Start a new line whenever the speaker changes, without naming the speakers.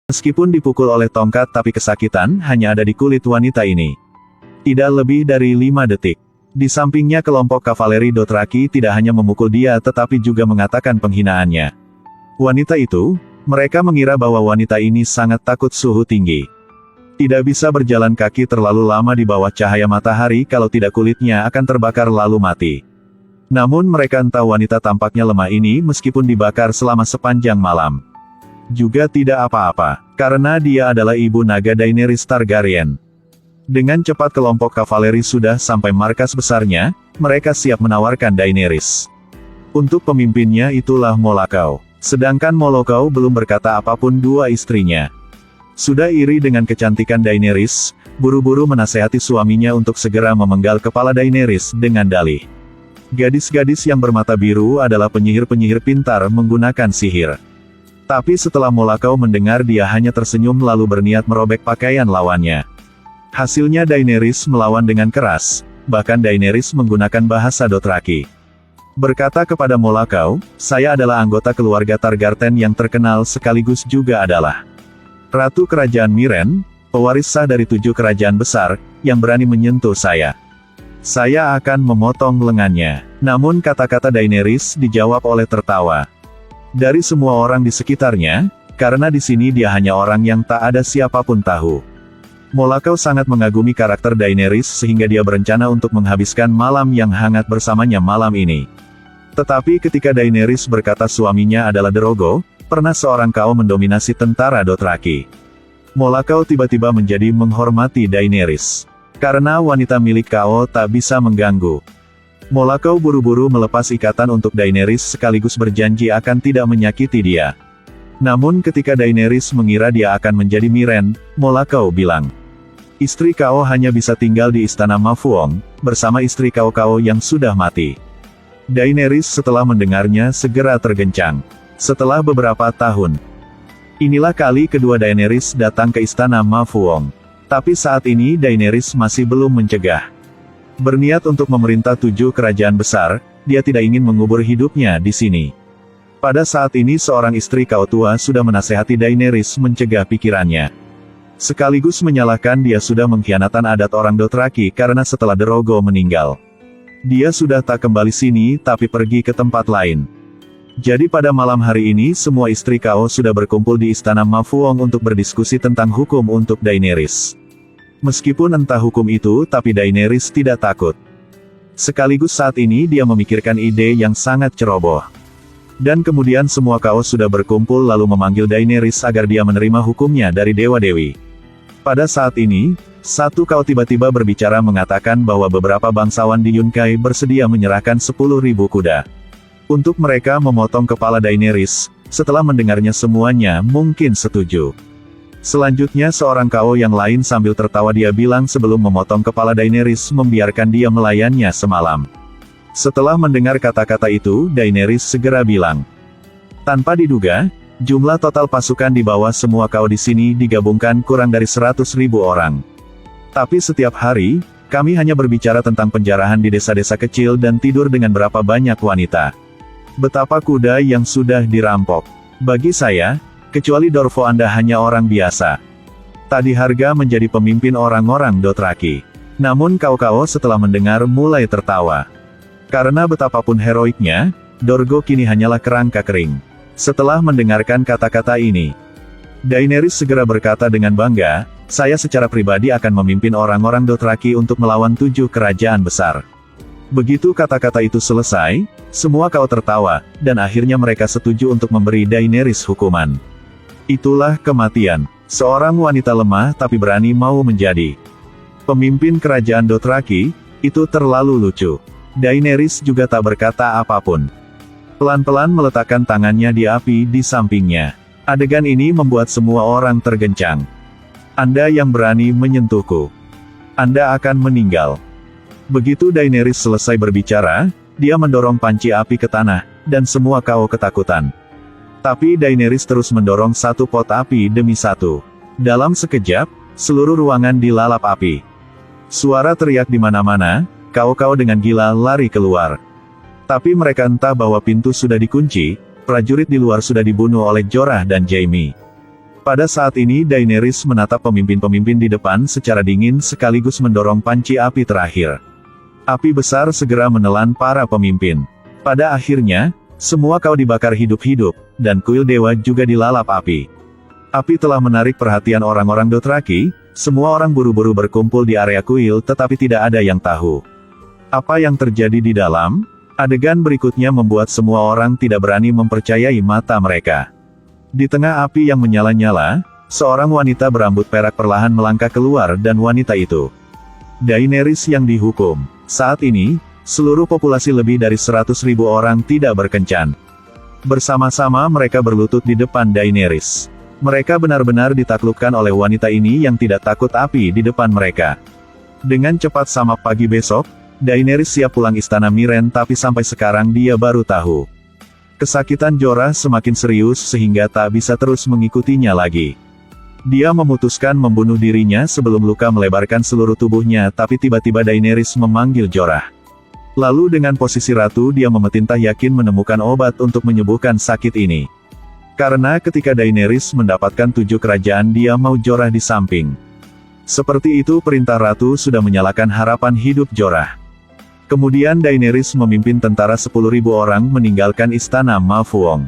Meskipun dipukul oleh tongkat tapi kesakitan hanya ada di kulit wanita ini. Tidak lebih dari 5 detik. Di sampingnya kelompok kavaleri Dothraki tidak hanya memukul dia tetapi juga mengatakan penghinaannya. Wanita itu, mereka mengira bahwa wanita ini sangat takut suhu tinggi. Tidak bisa berjalan kaki terlalu lama di bawah cahaya matahari kalau tidak kulitnya akan terbakar lalu mati. Namun mereka entah wanita tampaknya lemah ini meskipun dibakar selama sepanjang malam. Juga tidak apa-apa, karena dia adalah ibu naga Daenerys Targaryen. Dengan cepat kelompok kavaleri sudah sampai markas besarnya, mereka siap menawarkan Daenerys. Untuk pemimpinnya itulah Molakau. Sedangkan Molakau belum berkata apapun dua istrinya. Sudah iri dengan kecantikan Daenerys, buru-buru menasehati suaminya untuk segera memenggal kepala Daenerys dengan dalih. Gadis-gadis yang bermata biru adalah penyihir-penyihir pintar menggunakan sihir. Tapi setelah Molakau mendengar dia hanya tersenyum lalu berniat merobek pakaian lawannya. Hasilnya Daenerys melawan dengan keras, bahkan Daenerys menggunakan bahasa Dothraki. Berkata kepada Molakau, saya adalah anggota keluarga Targaryen yang terkenal sekaligus juga adalah Ratu Kerajaan Miren, pewaris sah dari 7 kerajaan besar, yang berani menyentuh saya. Saya akan memotong lengannya. Namun kata-kata Daenerys dijawab oleh tertawa. Dari semua orang di sekitarnya, karena di sini dia hanya orang yang tak ada siapapun tahu. Molakau sangat mengagumi karakter Daenerys sehingga dia berencana untuk menghabiskan malam yang hangat bersamanya malam ini. Tetapi ketika Daenerys berkata suaminya adalah Drogo, pernah seorang kaum mendominasi tentara Dothraki. Molakau tiba-tiba menjadi menghormati Daenerys. Karena wanita milik Kao tak bisa mengganggu. Molakau buru-buru melepas ikatan untuk Daenerys sekaligus berjanji akan tidak menyakiti dia. Namun ketika Daenerys mengira dia akan menjadi Miren, Molakau bilang, istri Kao hanya bisa tinggal di istana Mafuong, bersama istri Kao yang sudah mati. Daenerys setelah mendengarnya segera tergencang. Setelah beberapa tahun, inilah kali kedua Daenerys datang ke istana Mafuong. Tapi saat ini Daenerys masih belum mencegah. Berniat untuk memerintah 7 kerajaan besar, dia tidak ingin mengubur hidupnya di sini. Pada saat ini seorang istri Kao tua sudah menasehati Daenerys mencegah pikirannya. Sekaligus menyalahkan dia sudah mengkhianatan adat orang Dothraki karena setelah Drogo meninggal. Dia sudah tak kembali sini tapi pergi ke tempat lain. Jadi pada malam hari ini semua istri Kao sudah berkumpul di istana Mafuong untuk berdiskusi tentang hukum untuk Daenerys. Meskipun entah hukum itu tapi Daenerys tidak takut. Sekaligus saat ini dia memikirkan ide yang sangat ceroboh. Dan kemudian semua Kao sudah berkumpul lalu memanggil Daenerys agar dia menerima hukumnya dari dewa-dewi. Pada saat ini, satu Kao tiba-tiba berbicara mengatakan bahwa beberapa bangsawan di Yunkai bersedia menyerahkan 10.000 kuda. Untuk mereka memotong kepala Daenerys. Setelah mendengarnya semuanya mungkin setuju. Selanjutnya seorang Kao yang lain sambil tertawa dia bilang sebelum memotong kepala Daenerys membiarkan dia melayannya semalam. Setelah mendengar kata-kata itu Daenerys segera bilang. Tanpa diduga, jumlah total pasukan di bawah semua Kao di sini digabungkan kurang dari 100.000 orang. Tapi setiap hari, kami hanya berbicara tentang penjarahan di desa-desa kecil dan tidur dengan berapa banyak wanita. Betapa kuda yang sudah dirampok. Bagi saya, kecuali Dorvo Anda hanya orang biasa. Tak diharga menjadi pemimpin orang-orang Dothraki. Namun Kao setelah mendengar mulai tertawa. Karena betapapun heroiknya, Dorgo kini hanyalah kerangka kering. Setelah mendengarkan kata-kata ini, Daenerys segera berkata dengan bangga, saya secara pribadi akan memimpin orang-orang Dothraki untuk melawan 7 kerajaan besar. Begitu kata-kata itu selesai, semua Kao tertawa, dan akhirnya mereka setuju untuk memberi Daenerys hukuman. Itulah kematian. Seorang wanita lemah tapi berani mau menjadi pemimpin kerajaan Dothraki, itu terlalu lucu. Daenerys juga tak berkata apapun. Pelan-pelan meletakkan tangannya di api di sampingnya. Adegan ini membuat semua orang tergencang. Anda yang berani menyentuhku. Anda akan meninggal. Begitu Daenerys selesai berbicara, dia mendorong panci api ke tanah, dan semua Kao ketakutan. Tapi Daenerys terus mendorong satu pot api demi satu. Dalam sekejap, seluruh ruangan dilalap api. Suara teriak di mana-mana, Kao dengan gila lari keluar. Tapi mereka entah bahwa pintu sudah dikunci, prajurit di luar sudah dibunuh oleh Jorah dan Jaime. Pada saat ini Daenerys menatap pemimpin-pemimpin di depan secara dingin sekaligus mendorong panci api terakhir. Api besar segera menelan para pemimpin. Pada akhirnya, semua kau dibakar hidup-hidup, dan kuil dewa juga dilalap api. Api telah menarik perhatian orang-orang Dothraki, semua orang buru-buru berkumpul di area kuil tetapi tidak ada yang tahu apa yang terjadi di dalam. Adegan berikutnya membuat semua orang tidak berani mempercayai mata mereka. Di tengah api yang menyala-nyala, seorang wanita berambut perak perlahan melangkah keluar dan wanita itu Daenerys yang dihukum. Saat ini, seluruh populasi lebih dari 100.000 orang tidak berkencan. Bersama-sama mereka berlutut di depan Daenerys. Mereka benar-benar ditaklukkan oleh wanita ini yang tidak takut api di depan mereka. Dengan cepat sama pagi besok, Daenerys siap pulang istana Mirren tapi sampai sekarang dia baru tahu. Kesakitan Jorah semakin serius sehingga tak bisa terus mengikutinya lagi. Dia memutuskan membunuh dirinya sebelum luka melebarkan seluruh tubuhnya tapi tiba-tiba Daenerys memanggil Jorah. Lalu dengan posisi ratu dia memerintah yakin menemukan obat untuk menyembuhkan sakit ini. Karena ketika Daenerys mendapatkan 7 kerajaan dia mau Jorah di samping. Seperti itu perintah ratu sudah menyalakan harapan hidup Jorah. Kemudian Daenerys memimpin tentara 10.000 orang meninggalkan istana Ma Fuong.